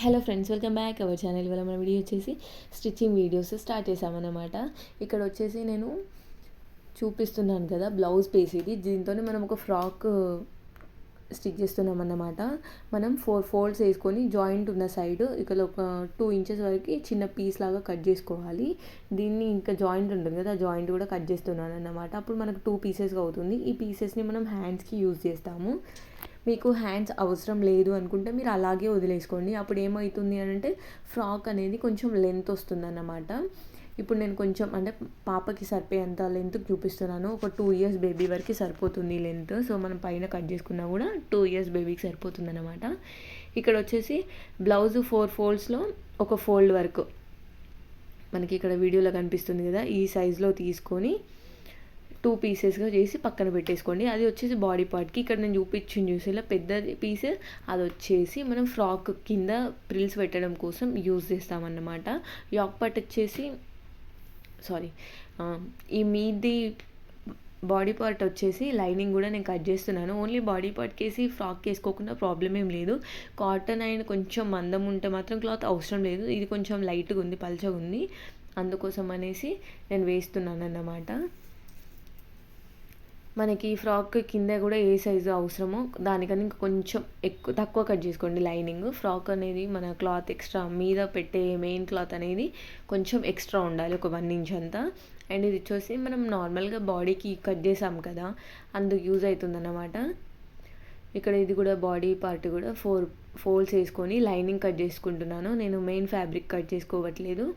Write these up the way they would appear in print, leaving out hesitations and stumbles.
Hello friends, welcome back our channel. ఇవాళ మన video వచ్చేసి స్టిచ్చింగ్ వీడియోస్ స్టార్ట్ చేసామన్నమాట. ఇక్కడ వచ్చేసి నేను చూపిస్తున్నాను కదా బ్లౌజ్ పీస్ ఇది. దీంతోనే మనం ఒక ఫ్రాక్ స్టిచ్ చేస్తున్నాం అన్నమాట. మనం 4 ఫోల్డ్స్ వేసుకొని జాయింట్ ఉన్న సైడ్ ఇక్కడ ఒక 2 ఇంచెస్ వరకు చిన్న పీస్ లాగా కట్ చేసుకోవాలి. దీన్ని ఇంకా జాయింట్ ఉంటుంది కదా, ఆ జాయింట్ కూడా కట్ చేస్తున్నాను అన్నమాట. అప్పుడు మనకు 2 పీసెస్గా అవుతుంది. ఈ పీసెస్ని మనం హ్యాండ్స్కి యూజ్ చేస్తాము. మీకు హ్యాండ్స్ అవసరం లేదు అనుకుంటే మీరు అలాగే వదిలేసుకోండి. అప్పుడు ఏమవుతుంది అని అంటే ఫ్రాక్ అనేది కొంచెం లెంత్ వస్తుందన్నమాట. ఇప్పుడు నేను కొంచెం అంటే పాపకి సరిపోయేంత లెంత్ చూపిస్తున్నాను. ఒక 2 ఇయర్స్ బేబీ వరకు సరిపోతుంది లెంత్. సో మనం పైన కట్ చేసుకున్నా కూడా 2 ఇయర్స్ బేబీకి సరిపోతుంది అనమాట. ఇక్కడ వచ్చేసి బ్లౌజ్ 4 ఫోల్డ్స్లో ఒక ఫోల్డ్ వరకు మనకి ఇక్కడ వీడియోలో కనిపిస్తుంది కదా, ఈ సైజులో తీసుకొని 2 పీసెస్గా చేసి పక్కన పెట్టేసుకోండి. అది వచ్చేసి బాడీ పార్ట్కి. ఇక్కడ నేను చూపించింది చూసేలా పెద్ద పీస్ అది వచ్చేసి మనం ఫ్రాక్ కింద ప్రిల్స్ పెట్టడం కోసం యూజ్ చేస్తామన్నమాట. యాక్ పార్ట్ వచ్చేసి ఈ మీది బాడీ పార్ట్ వచ్చేసి లైనింగ్ కూడా నేను కట్ చేస్తున్నాను. ఓన్లీ బాడీ పార్ట్కి వేసి ఫ్రాక్ వేసుకోకుండా ప్రాబ్లం ఏం లేదు. కాటన్ అయిన కొంచెం మందం ఉంటే మాత్రం క్లాత్ అవసరం లేదు. ఇది కొంచెం లైట్గా ఉంది, పల్చగా ఉంది, అందుకోసం అనేసి నేను వేస్తున్నాను అన్నమాట. మనకి ఫ్రాక్ కింద కూడా ఏ సైజు అవసరమో దానికన్నా ఇంకా కొంచెం తక్కువ కట్ చేసుకోండి లైనింగ్. ఫ్రాక్ అనేది మన క్లాత్ ఎక్స్ట్రా మీద పెట్టే మెయిన్ క్లాత్ అనేది కొంచెం ఎక్స్ట్రా ఉండాలి, ఒక 1 ఇంచ్ అంతా. అండ్ ఇది వచ్చేసి మనం నార్మల్గా బాడీకి కట్ చేసాం కదా, అందుకు యూజ్ అవుతుందన్నమాట. ఇక్కడ ఇది కూడా బాడీ పార్ట్ కూడా 4 ఫోల్డ్స్ వేసుకొని లైనింగ్ కట్ చేసుకుంటున్నాను. నేను మెయిన్ ఫ్యాబ్రిక్ కట్ చేసుకోవట్లేదు.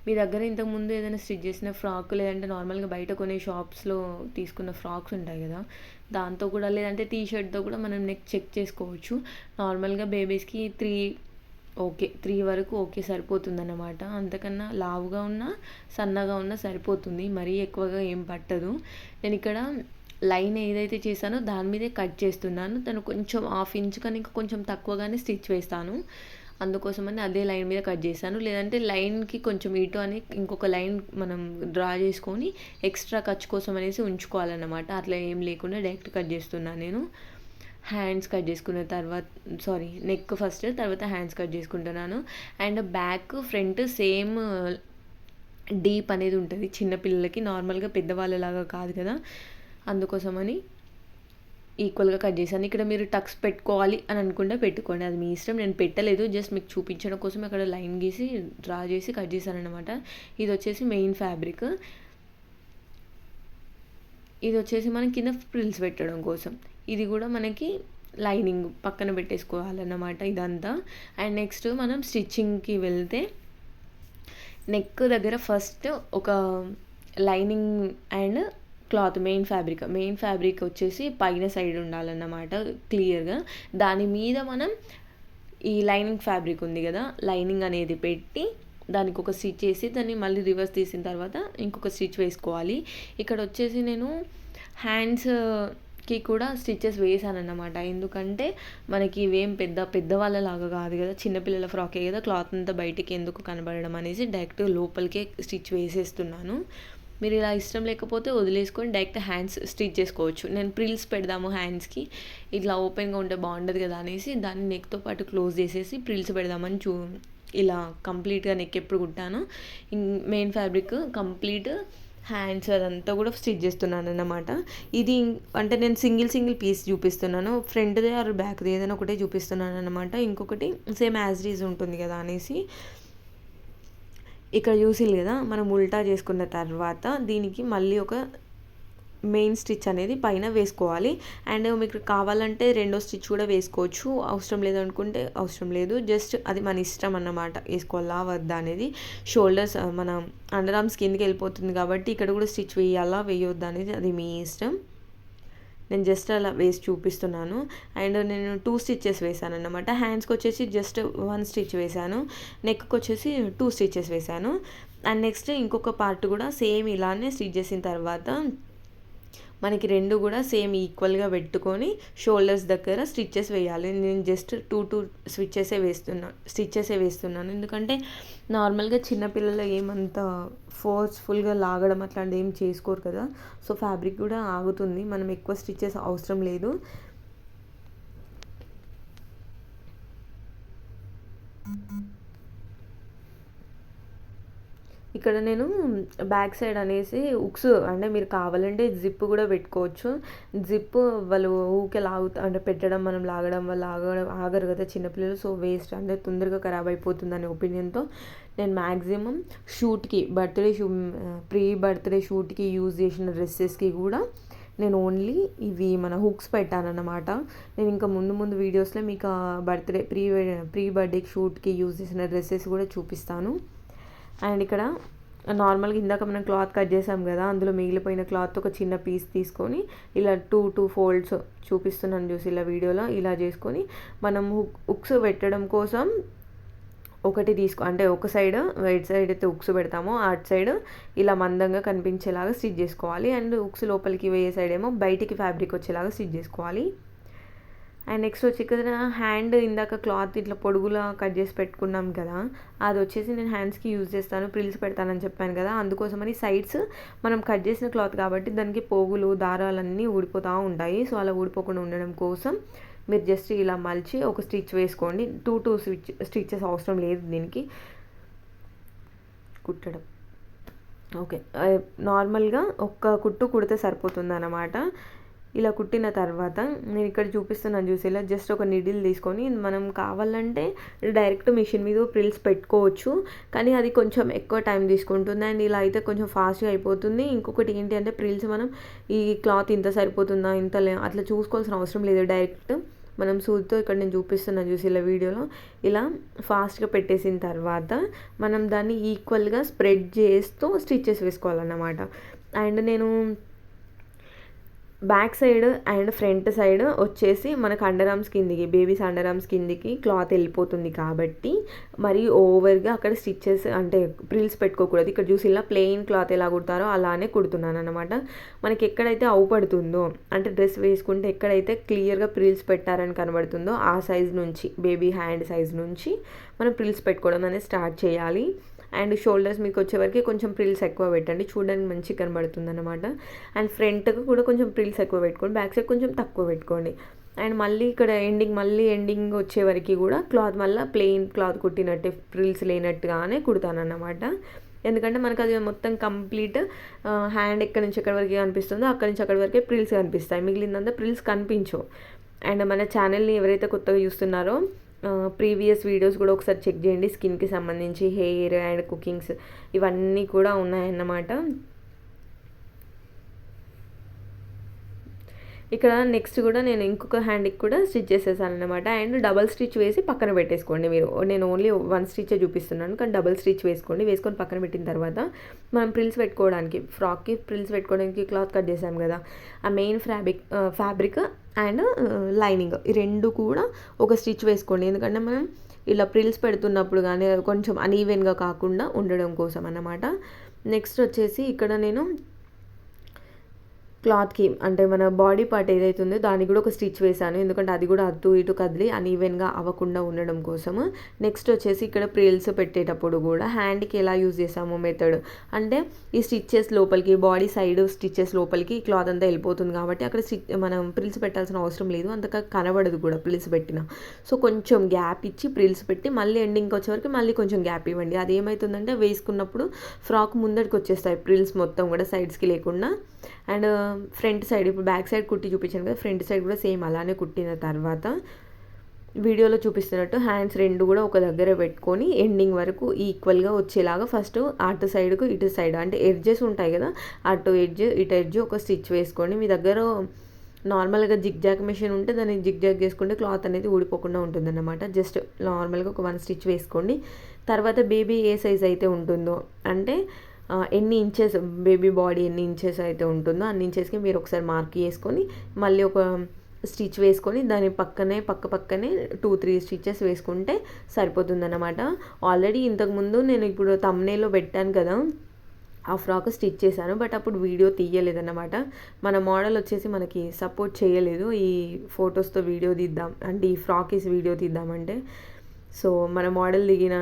మీ దగ్గర ఇంతకుముందు ఏదైనా స్టిచ్ చేసిన ఫ్రాక్, లేదంటే నార్మల్గా బయట కొనే షాప్స్లో తీసుకున్న ఫ్రాక్స్ ఉంటాయి కదా, దాంతో కూడా లేదంటే టీ షర్ట్తో కూడా మనం నెక్ చెక్ చేసుకోవచ్చు. నార్మల్గా బేబీస్కి 3 వరకు సరిపోతుందన్నమాట. అంతకన్నా లావుగా ఉన్నా సన్నగా ఉన్నా సరిపోతుంది, మరీ ఎక్కువగా ఏం పట్టదు. నేను ఇక్కడ లైన్ ఏదైతే చేశానో దాని మీదే కట్ చేస్తున్నాను. తను కొంచెం 1/2 ఇంచ్ కానీ ఇంకా కొంచెం తక్కువగానే స్టిచ్ వేస్తాను, అందుకోసమని అదే లైన్ మీద కట్ చేశాను. లేదంటే లైన్కి కొంచెం ఇటు అని ఇంకొక లైన్ మనం డ్రా చేసుకొని ఎక్స్ట్రా ఖర్చు కోసం అనేసి ఉంచుకోవాలన్నమాట. అట్లా ఏం లేకుండా డైరెక్ట్ కట్ చేస్తున్నాను నేను. హ్యాండ్స్ కట్ చేసుకున్న తర్వాత నెక్ ఫస్ట్, తర్వాత హ్యాండ్స్ కట్ చేసుకుంటున్నాను. And back front same deep అనేది ఉంటుంది చిన్నపిల్లలకి, నార్మల్గా పెద్దవాళ్ళలాగా కాదు కదా, అందుకోసమని ఈక్వల్గా కట్ చేశాను. ఇక్కడ మీరు టక్స్ పెట్టుకోవాలి అని అనుకుంటే పెట్టుకోండి, అది మీ ఇష్టం. నేను పెట్టలేదు, జస్ట్ మీకు చూపించడం కోసం అక్కడ లైన్ గీసి డ్రా చేసి కట్ చేశాను అనమాట. ఇది వచ్చేసి మెయిన్ ఫ్యాబ్రిక్. ఇది వచ్చేసి మనం కింద ఫ్రిల్స్ పెట్టడం కోసం. ఇది కూడా మనకి లైనింగ్ పక్కన పెట్టేసుకోవాలన్నమాట ఇదంతా. అండ్ నెక్స్ట్ మనం స్టిచ్చింగ్కి వెళ్తే నెక్ దగ్గర ఫస్ట్ ఒక lining and cloth main fabric వచ్చేసి పైన సైడ్ ఉండాలన్నమాట క్లియర్గా. దాని మీద మనం ఈ లైనింగ్ ఫ్యాబ్రిక్ ఉంది కదా, లైనింగ్ అనేది పెట్టి దానికి ఒక స్టిచ్ వేసి దాన్ని మళ్ళీ రివర్స్ తీసిన తర్వాత ఇంకొక స్టిచ్ వేసుకోవాలి. ఇక్కడ వచ్చేసి నేను హ్యాండ్స్కి కూడా స్టిచెస్ వేసానన్నమాట. ఎందుకంటే మనకి ఇవేం పెద్దవాళ్ళలాగా కాదు కదా, చిన్నపిల్లల ఫ్రాకే కదా, క్లాత్ అంతా బయటికి ఎందుకు కనబడడం అనేసి డైరెక్ట్ లోపలికే స్టిచ్ వేసేస్తున్నాను. మీరు ఇలా ఇష్టం లేకపోతే వదిలేసుకొని డైరెక్ట్ హ్యాండ్స్ స్టిచ్ చేసుకోవచ్చు. నేను ప్రిల్స్ పెడదాము హ్యాండ్స్కి, ఇట్లా ఓపెన్గా ఉంటే బాగుండదు కదా అనేసి దాన్ని నెక్తో పాటు క్లోజ్ చేసేసి ప్రిల్స్ పెడదామని ఇలా కంప్లీట్గా నెక్ ఎప్పుడు కుట్టాను. మెయిన్ ఫ్యాబ్రిక్ కంప్లీట్ హ్యాండ్స్ అదంతా కూడా స్టిచ్ చేస్తున్నాను అన్నమాట. ఇది అంటే నేను సింగిల్ పీస్ చూపిస్తున్నాను, ఫ్రంట్దే ఆర్ బ్యాక్ది ఏదైనా ఒకటే చూపిస్తున్నాను అన్నమాట. ఇంకొకటి సేమ్ యాజ్ రీజ్ ఉంటుంది కదా అనేసి ఇక్కడ చూసిల్లు కదా, మనం ఉల్టా చేసుకున్న తర్వాత దీనికి మళ్ళీ ఒక మెయిన్ స్టిచ్ అనేది పైన వేసుకోవాలి. అండ్ మీకు కావాలంటే రెండో స్టిచ్ కూడా వేసుకోవచ్చు, అవసరం లేదనుకుంటే అవసరం లేదు, జస్ట్ అది మన ఇష్టం అన్నమాట, వేసుకోవాలా వద్దా అనేది. షోల్డర్స్ మన అండర్ ఆర్మ్స్ కిందకి వెళ్ళిపోతుంది కాబట్టి ఇక్కడ కూడా స్టిచ్ వేయాలా వేయొద్దా అనేది అది మీ ఇష్టం. నేను జస్ట్ అలా వేసి చూపిస్తున్నాను. అండ్ నేను 2 స్టిచెస్ వేసాను అన్నమాట. హ్యాండ్స్కి వచ్చేసి జస్ట్ 1 స్టిచ్ వేసాను, నెక్కి వచ్చేసి 2 స్టిచెస్ వేసాను. అండ్ నెక్స్ట్ ఇంకొక పార్ట్ కూడా సేమ్ ఇలానే స్టిచ్ చేసిన తర్వాత మనకి రెండు కూడా సేమ్ ఈక్వల్గా పెట్టుకొని షోల్డర్స్ దగ్గర స్టిచ్చెస్ వేయాలి. నేను జస్ట్ టూ స్టిచ్చెసే వేస్తున్నాను. ఎందుకంటే నార్మల్గా చిన్నపిల్లలు ఏమంత ఫోర్స్ఫుల్గా లాగడం అట్లాంటివి ఏం చేసుకోరు కదా, సో ఫ్యాబ్రిక్ కూడా ఆగుతుంది, మనం ఎక్కువ స్టిచ్చెస్ అవసరం లేదు. ఇక్కడ నేను బ్యాక్ సైడ్ అనేసి ఉక్స్ అంటే మీరు కావాలంటే జిప్ కూడా పెట్టుకోవచ్చు. జిప్ వాళ్ళు ఊకే అంటే పెట్టడం మనం లాగడం వల్ల ఆగరు కదా చిన్నపిల్లలు, సో వేస్ట్ అంటే తొందరగా ఖరాబ్ అయిపోతుంది అనే ఒపీనియన్తో నేను మ్యాక్సిమం షూట్కి ప్రీ బర్త్డే షూట్కి యూజ్ చేసిన డ్రెస్సెస్కి కూడా నేను ఓన్లీ ఇవి మన హుక్స్ పెట్టానన్నమాట. నేను ఇంకా ముందు వీడియోస్లో మీకు ప్రీ బర్త్డే షూట్కి యూజ్ చేసిన డ్రెస్సెస్ కూడా చూపిస్తాను. అండ్ ఇక్కడ నార్మల్గా ఇందాక మనం క్లాత్ కట్ చేసాం కదా, అందులో మిగిలిపోయిన క్లాత్ ఒక చిన్న పీస్ తీసుకొని ఇలా టూ ఫోల్డ్స్ చూపిస్తున్నాను చూసి ఇలా వీడియోలో ఇలా చేసుకొని మనం హుక్స్ పెట్టడం కోసం ఒకటి అంటే ఒక సైడ్ ఎటు సైడ్ అయితే ఉక్స్ పెడతామో అటు సైడ్ ఇలా మందంగా కనిపించేలాగా స్టిచ్ చేసుకోవాలి. అండ్ ఉక్స్ లోపలికి వేసే సైడ్ ఏమో బయటికి ఫ్యాబ్రిక్ వచ్చేలాగా స్టిచ్ చేసుకోవాలి. అండ్ నెక్స్ట్ వచ్చి ఇక్కడ హ్యాండ్ ఇందాక క్లాత్ ఇట్లా పొడుగులా కట్ చేసి పెట్టుకున్నాం కదా, అది వచ్చేసి నేను హ్యాండ్స్కి యూజ్ చేస్తాను, ప్రిల్స్ పెడతానని చెప్పాను కదా, అందుకోసమని సైడ్స్ మనం కట్ చేసిన క్లాత్ కాబట్టి దానికి పోగులు దారాలన్నీ ఊడిపోతూ ఉంటాయి. సో అలా ఊడిపోకుండా ఉండడం కోసం మీరు జస్ట్ ఇలా మలిచి ఒక స్టిచ్ వేసుకోండి. టూ స్టిచ్చెస్ అవసరం లేదు దీనికి కుట్టడం. ఓకే, నార్మల్గా ఒక్క కుట్టు కుడితే సరిపోతుంది అన్నమాట. ఇలా కుట్టిన తర్వాత నేను ఇక్కడ చూపిస్తున్నాను చూసి ఇలా జస్ట్ ఒక నీడిల్ తీసుకొని మనం కావాలంటే డైరెక్ట్ మిషన్ మీద ప్రిల్స్ పెట్టుకోవచ్చు, కానీ అది కొంచెం ఎక్కువ టైం తీసుకుంటుంది. అండ్ ఇలా అయితే కొంచెం ఫాస్ట్గా అయిపోతుంది. ఇంకొకటి ఏంటి అంటే ప్రిల్స్ మనం ఈ క్లాత్ ఇంత సరిపోతుందా అట్లా చూసుకోవాల్సిన అవసరం లేదు. డైరెక్ట్ మనం సూదితో ఇక్కడ నేను చూపిస్తున్నాను చూసి ఇలా వీడియోలో ఇలా ఫాస్ట్గా పెట్టేసిన తర్వాత మనం దాన్ని ఈక్వల్గా స్ప్రెడ్ చేస్తూ స్టిచ్చెస్ వేసుకోవాలన్నమాట. అండ్ నేను back side and front side వచ్చేసి మనకు అండర్ ఆర్మ్స్ కిందికి బేబీస్ అండర్ ఆర్మ్స్ కిందికి క్లాత్ వెళ్ళిపోతుంది కాబట్టి మరి ఓవర్గా అక్కడ స్టిచ్చెస్ అంటే ప్రిల్స్ పెట్టుకోకూడదు. ఇక్కడ చూసి ఇలా ప్లెయిన్ క్లాత్ ఎలా కుడతారో అలానే కుడుతున్నాను అనమాట. మనకి ఎక్కడైతే అవుపడుతుందో అంటే డ్రెస్ వేసుకుంటే ఎక్కడైతే క్లియర్గా ప్రిల్స్ పెట్టారని కనబడుతుందో ఆ సైజ్ నుంచి బేబీ హ్యాండ్ సైజ్ నుంచి మనం ప్రిల్స్ పెట్టుకోవడం అనేది స్టార్ట్ చేయాలి. అండ్ షోల్డర్స్ మీకు వచ్చేవరకు కొంచెం ప్రిల్స్ ఎక్కువ పెట్టండి, చూడడానికి మంచిగా కనబడుతుంది అనమాట. అండ్ ఫ్రంట్కి కూడా కొంచెం ప్రిల్స్ ఎక్కువ పెట్టుకోండి, బ్యాక్ సైడ్ కొంచెం తక్కువ పెట్టుకోండి. అండ్ మళ్ళీ ఇక్కడ ఎండింగ్ వచ్చేవరకు కూడా క్లాత్ మళ్ళీ ప్లెయిన్ క్లాత్ కుట్టినట్టే ప్రిల్స్ లేనట్టుగానే కుడతానన్నమాట. ఎందుకంటే మనకు అది మొత్తం కంప్లీట్ హ్యాండ్ ఎక్కడి నుంచి ఎక్కడి వరకు కనిపిస్తుందో అక్కడి నుంచి అక్కడి వరకే ప్రిల్స్ కనిపిస్తాయి, మిగిలిందంతా ప్రిల్స్ కనిపించవు. అండ్ మన ఛానల్ని ఎవరైతే కొత్తగా చూస్తున్నారో ప్రీవియస్ వీడియోస్ కూడా ఒకసారి చెక్ చేయండి. స్కిన్కి సంబంధించి హెయిర్ అండ్ కుకింగ్స్ ఇవన్నీ కూడా ఉన్నాయన్నమాట. ఇక్కడ నెక్స్ట్ కూడా నేను ఇంకొక హ్యాండ్కి కూడా స్టిచ్ చేసేసాను అనమాట. అండ్ డబల్ స్టిచ్ వేసి పక్కన పెట్టేసుకోండి మీరు. నేను ఓన్లీ వన్ స్టిచ్చే చూపిస్తున్నాను, కానీ డబల్ స్టిచ్ వేసుకొని పక్కన పెట్టిన తర్వాత మనం ప్రిల్స్ పెట్టుకోవడానికి ఫ్రాక్కి ప్రిల్స్ పెట్టుకోవడానికి క్లాత్ కట్ చేసాం కదా, ఆ మెయిన్ ఫ్యాబ్రిక్ అండ్ లైనింగ్ ఈ రెండు కూడా ఒక స్టిచ్ వేసుకోండి. ఎందుకంటే మనం ఇలా ప్రిల్స్ పెడుతున్నప్పుడు కానీ కొంచెం అన్ఈవెన్గా కాకుండా ఉండడం కోసం అన్నమాట. నెక్స్ట్ వచ్చేసి ఇక్కడ నేను క్లాత్కి అంటే మన బాడీ పార్ట్ ఏదైతే ఉందో దానికి కూడా ఒక స్టిచ్ వేసాను, ఎందుకంటే అది కూడా అటు ఇటు కదిలి అన్ఈవెన్గా అవ్వకుండా ఉండడం కోసము. నెక్స్ట్ వచ్చేసి ఇక్కడ ప్రిల్స్ పెట్టేటప్పుడు కూడా హ్యాండ్కి ఎలా యూజ్ చేసాము మెథడ్ అంటే ఈ స్టిచ్చెస్ లోపలికి బాడీ సైడ్ స్టిచ్చెస్ లోపలికి క్లాత్ అంతా వెళ్ళిపోతుంది కాబట్టి అక్కడ మనం ప్రిల్స్ పెట్టాల్సిన అవసరం లేదు, అంతగా కనబడదు కూడా ప్రిల్స్ పెట్టిన. సో కొంచెం గ్యాప్ ఇచ్చి ప్రిల్స్ పెట్టి మళ్ళీ ఎండింగ్కి వచ్చేవరకు మళ్ళీ కొంచెం గ్యాప్ ఇవ్వండి. అది ఏమవుతుందంటే వేసుకున్నప్పుడు ఫ్రాక్ ముందరికి వచ్చేస్తాయి ప్రిల్స్ మొత్తం కూడా సైడ్స్కి లేకుండా. అండ్ ఫ్రంట్ సైడ్ ఇప్పుడు బ్యాక్ సైడ్ కుట్టి చూపించాను కదా, ఫ్రంట్ సైడ్ కూడా సేమ్ అలానే కుట్టిన తర్వాత వీడియోలో చూపిస్తున్నట్టు హ్యాండ్స్ రెండు కూడా ఒక దగ్గర పెట్టుకొని ఎండింగ్ వరకు ఈక్వల్గా వచ్చేలాగా ఫస్ట్ అటు సైడ్కు ఇటు సైడ్ అంటే ఎడ్జెస్ ఉంటాయి కదా, అటు ఎడ్జ్ ఇటు ఎడ్జ్ ఒక స్టిచ్ వేసుకోండి. మీ దగ్గర నార్మల్గా జిగ్జాగ్ మెషిన్ ఉంటే దాన్ని జిగ్జాగ్ చేసుకుంటే క్లాత్ అనేది ఊడిపోకుండా ఉంటుందన్నమాట. జస్ట్ నార్మల్గా ఒక వన్ స్టిచ్ వేసుకోండి. తర్వాత బేబీ ఏ సైజ్ అయితే ఉంటుందో అంటే ఎన్ని ఇంచెస్ బేబీ బాడీ ఎన్ని ఇంచెస్ అయితే ఉంటుందో అన్ని ఇంచెస్కి మీరు ఒకసారి మార్క్ చేసుకొని మళ్ళీ ఒక స్టిచ్ వేసుకొని దాని పక్కనే 2-3 స్టిచెస్ వేసుకుంటే సరిపోతుందన్నమాట. ఆల్రెడీ ఇంతకుముందు నేను ఇప్పుడు థంబ్నెయిల్లో పెట్టాను కదా ఆ ఫ్రాక్ స్టిచ్ చేశాను. బట్ అప్పుడు వీడియో తీయలేదన్నమాట. మన మోడల్ వచ్చేసి మనకి సపోర్ట్ చేయలేదు. ఈ ఫొటోస్‌తో వీడియో తీద్దాం అంటే ఈ ఫ్రాక్ ఏసి వీడియో తీద్దామంటే. సో, మన మోడల్ దిగిన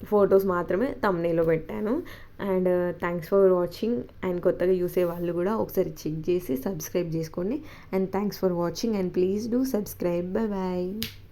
ఫొటోస్ మాత్రమే థంబ్‌నెయిల్‌లో పెట్టాను. And thanks for watching. And కొత్తగా చూసే వాళ్ళు కూడా ఒకసారి చెక్ చేసి సబ్స్క్రైబ్ చేసుకోండి. And thanks for watching and please do subscribe. Bye bye.